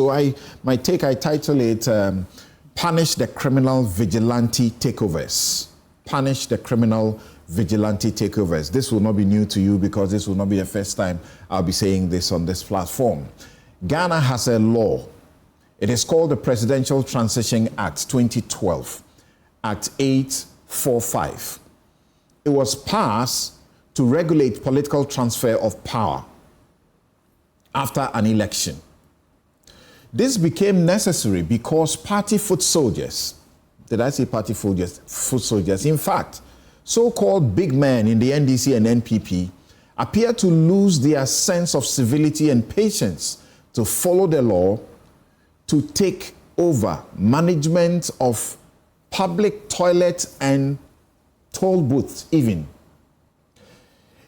So I title it Punish the Criminal Vigilante Takeovers. Punish the Criminal Vigilante Takeovers. This will not be new to you because this will not be the first time I'll be saying this on this platform. Ghana has a law. It is called the Presidential Transition Act 2012, Act 845. It was passed to regulate political transfer of power after an election. This became necessary because party foot soldiers, did I say party foot soldiers? In fact, so-called big men in the NDC and NPP appear to lose their sense of civility and patience to follow the law, to take over management of public toilets and toll booths even.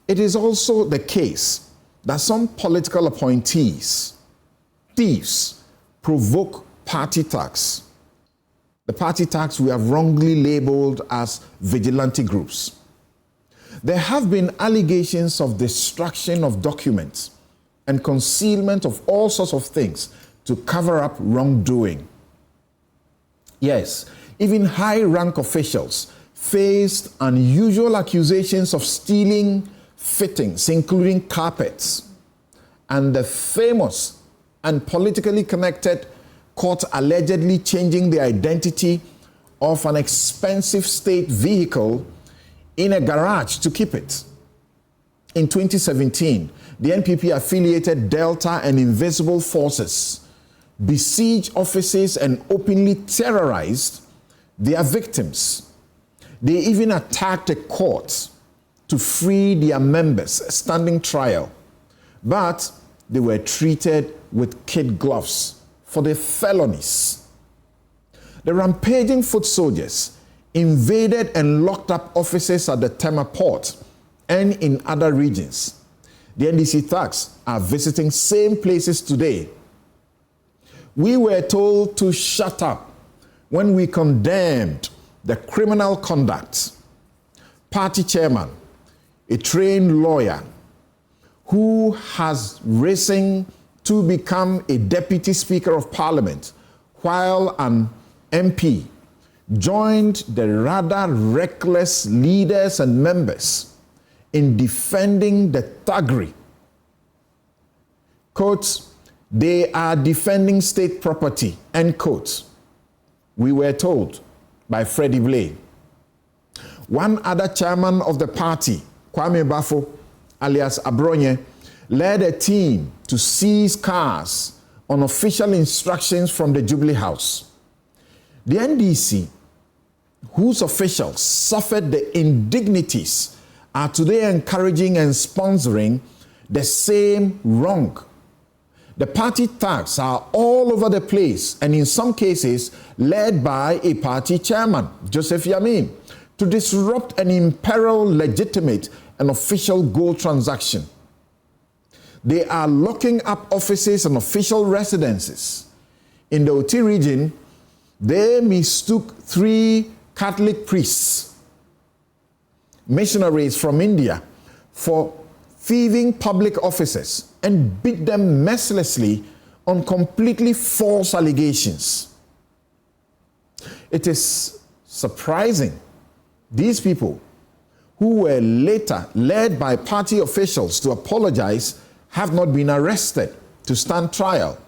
It is also the case that some political appointees, thieves, provoke party tax. The party tax we have wrongly labeled as vigilante groups. There have been allegations of destruction of documents and concealment of all sorts of things to cover up wrongdoing. Yes, even high-rank officials faced unusual accusations of stealing fittings, including carpets, and the famous and politically connected court allegedly changing the identity of an expensive state vehicle in a garage to keep it. In 2017, the NPP-affiliated Delta and Invisible Forces besieged offices and openly terrorized their victims. They even attacked a court to free their members, standing trial, but they were treated with kid gloves for their felonies. The rampaging foot soldiers invaded and locked up offices at the Tema port and in other regions. The NDC thugs are visiting same places today. We were told to shut up when we condemned the criminal conduct. Party chairman, a trained lawyer who has risen to become a deputy speaker of parliament while an MP, joined the rather reckless leaders and members in defending the thuggery. Quote, they are defending state property, end quote. We were told by Freddie Blay. One other chairman of the party, Kwame Bafo, alias Abronye, led a team to seize cars on official instructions from the Jubilee House. The NDC, whose officials suffered the indignities, are today encouraging and sponsoring the same wrong. The party thugs are all over the place, and in some cases led by a party chairman, Joseph Yamin, to disrupt and imperil legitimate and official gold transaction. They are locking up offices and official residences. In the Oti region, they mistook 3 Catholic priests, missionaries from India, for thieving public offices and beat them mercilessly on completely false allegations. It is surprising these people, who were later led by party officials to apologize, have not been arrested to stand trial.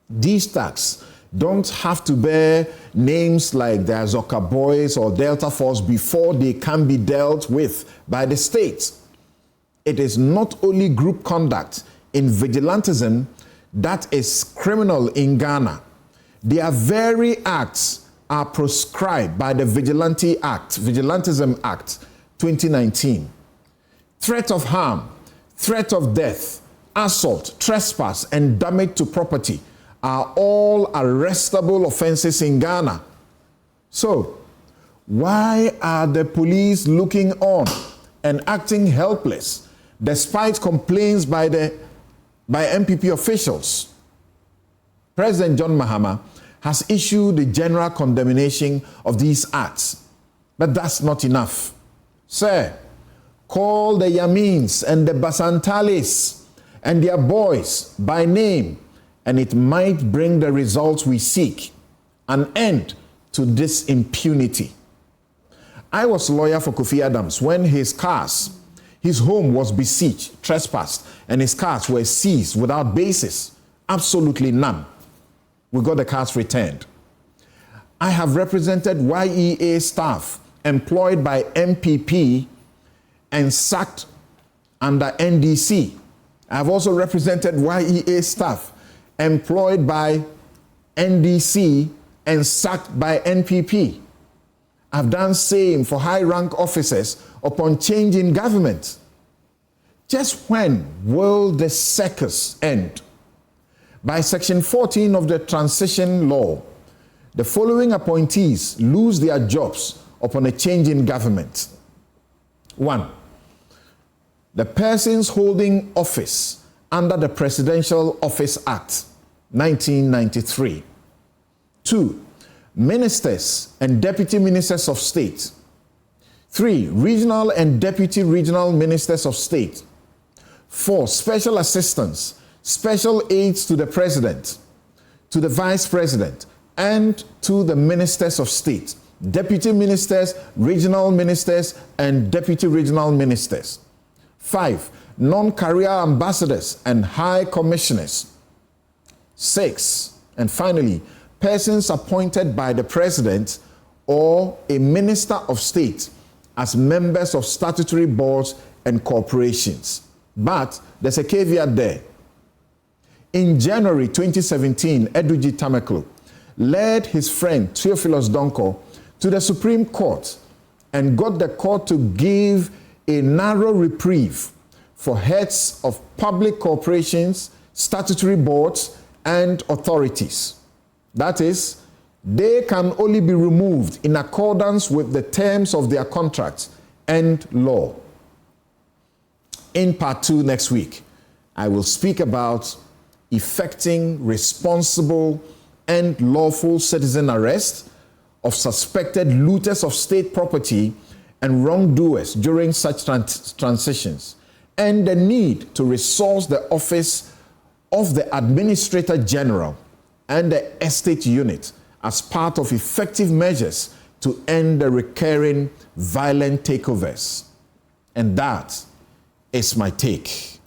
These thugs don't have to bear names like the Azoka Boys or Delta Force before they can be dealt with by the state. It is not only group conduct in vigilantism that is criminal in Ghana. Their very acts are proscribed by the Vigilantism Act 2019. Threat of harm, threat of death, assault, trespass, and damage to property are all arrestable offenses in Ghana. So, why are the police looking on and acting helpless despite complaints by MPP officials? President John Mahama has issued the general condemnation of these acts, but that's not enough. Sir, call the Yamins and the Basantales and their boys by name and it might bring the results we seek, an end to this impunity. I was lawyer for Kofi Adams when his home was besieged, trespassed, and his cars were seized without basis, absolutely none. We got the cars returned. I have represented YEA staff employed by MPP and sacked under NDC. I have also represented YEA staff employed by NDC and sacked by NPP. I've done same for high-rank officers upon change in government. Just when will the circus end? By Section 14 of the Transition Law, the following appointees lose their jobs upon a change in government. 1. The persons holding office under the Presidential Office Act, 1993. 2. Ministers and deputy ministers of state. 3. Regional and deputy regional ministers of state. 4. Special assistants, special aides to the president, to the vice president, and to the ministers of state, deputy ministers, regional ministers, and deputy regional ministers. 5. Non-career ambassadors and high commissioners. 6. And finally, persons appointed by the president or a minister of state as members of statutory boards and corporations. But there's a caveat there. In January 2017, Eduji Tameklo led his friend Theophilus Donko to the Supreme Court and got the court to give a narrow reprieve for heads of public corporations, statutory boards, and authorities. That is, they can only be removed in accordance with the terms of their contracts and law. In part 2 next week, I will speak about effecting responsible and lawful citizen arrest of suspected looters of state property and wrongdoers during such transitions, and the need to resource the office of the Administrator General and the Estate Unit as part of effective measures to end the recurring violent takeovers. And that is my take.